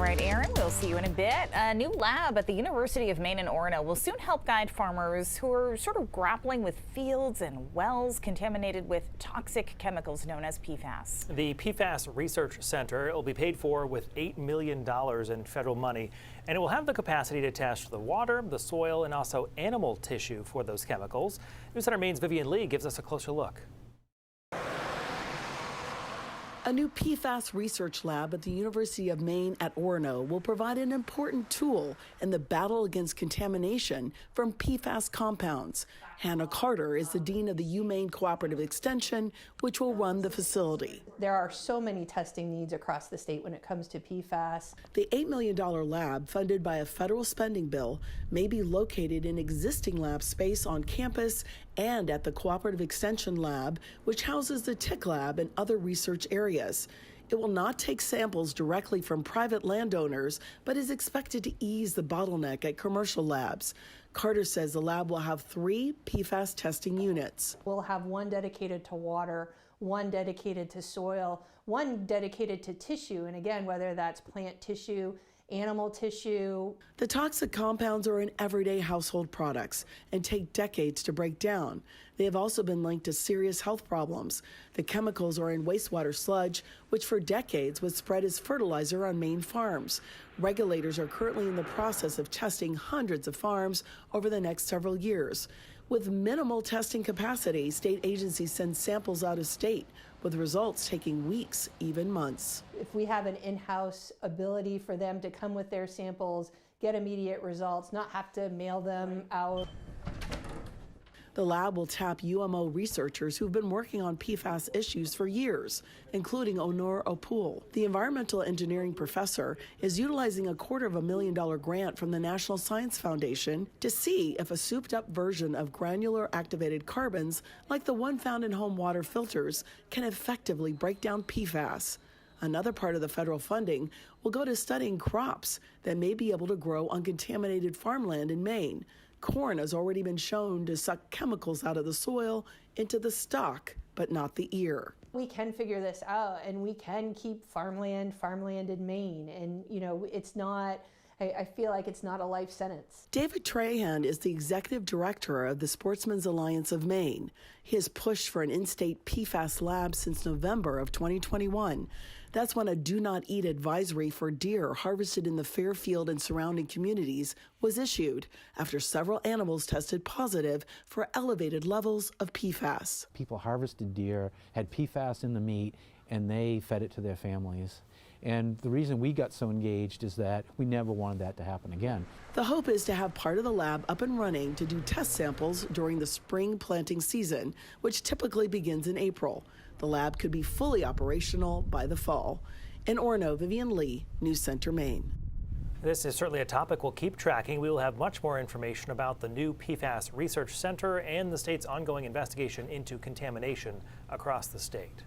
right, Aaron, we'll see you in a bit. A new lab at the University of Maine in Orono will soon help guide farmers who are sort of grappling with fields and wells contaminated with toxic chemicals known as PFAS. The PFAS Research Center will be paid for with $8 million in federal money, and it will have the capacity to test the water, the soil, and also animal tissue for those chemicals. News Center Maine's Vivian Lee gives us a closer look. A new PFAS research lab at the University of Maine at Orono will provide an important tool in the battle against contamination from PFAS compounds. Hannah Carter is the dean of the UMaine Cooperative Extension, which will run the facility. There are so many testing needs across the state when it comes to PFAS. The $8 million lab, funded by a federal spending bill, may be located in existing lab space on campus and at the Cooperative Extension Lab, which houses the TIC Lab and other research areas. It will not take samples directly from private landowners, but is expected to ease the bottleneck at commercial labs. Carter says the lab will have 3 PFAS testing units. We'll have one dedicated to water, one dedicated to soil, one dedicated to tissue, and again, whether that's plant tissue, animal tissue. The toxic compounds are in everyday household products and take decades to break down. They have also been linked to serious health problems. The chemicals are in wastewater sludge, which for decades was spread as fertilizer on Maine farms. Regulators are currently in the process of testing hundreds of farms over the next several years. With minimal testing capacity, state agencies send samples out of state, with results taking weeks, even months. If we have an in-house ability for them to come with their samples, get immediate results, not have to mail them out. The lab will tap UMO researchers who've been working on PFAS issues for years, including Onur Opul. The environmental engineering professor is utilizing a $250,000 grant from the National Science Foundation to see if a souped-up version of granular activated carbons, like the one found in home water filters, can effectively break down PFAS. Another part of the federal funding will go to studying crops that may be able to grow on contaminated farmland in Maine. Corn has already been shown to suck chemicals out of the soil into the stalk, but not the ear. We can figure this out, and we can keep farmland in Maine. And, you know, it's not, I feel like it's not a life sentence. David Trahan is the executive director of the Sportsmen's Alliance of Maine. He has pushed for an in-state PFAS lab since November of 2021. That's when a do not eat advisory for deer harvested in the Fairfield and surrounding communities was issued after several animals tested positive for elevated levels of PFAS. People harvested deer, had PFAS in the meat, and they fed it to their families. And the reason we got so engaged is that we never wanted that to happen again. The hope is to have part of the lab up and running to do test samples during the spring planting season, which typically begins in April. The lab could be fully operational by the fall. In Orono, Vivian Lee, News Center, Maine. This is certainly a topic we'll keep tracking. We will have much more information about the new PFAS Research Center and the state's ongoing investigation into contamination across the state.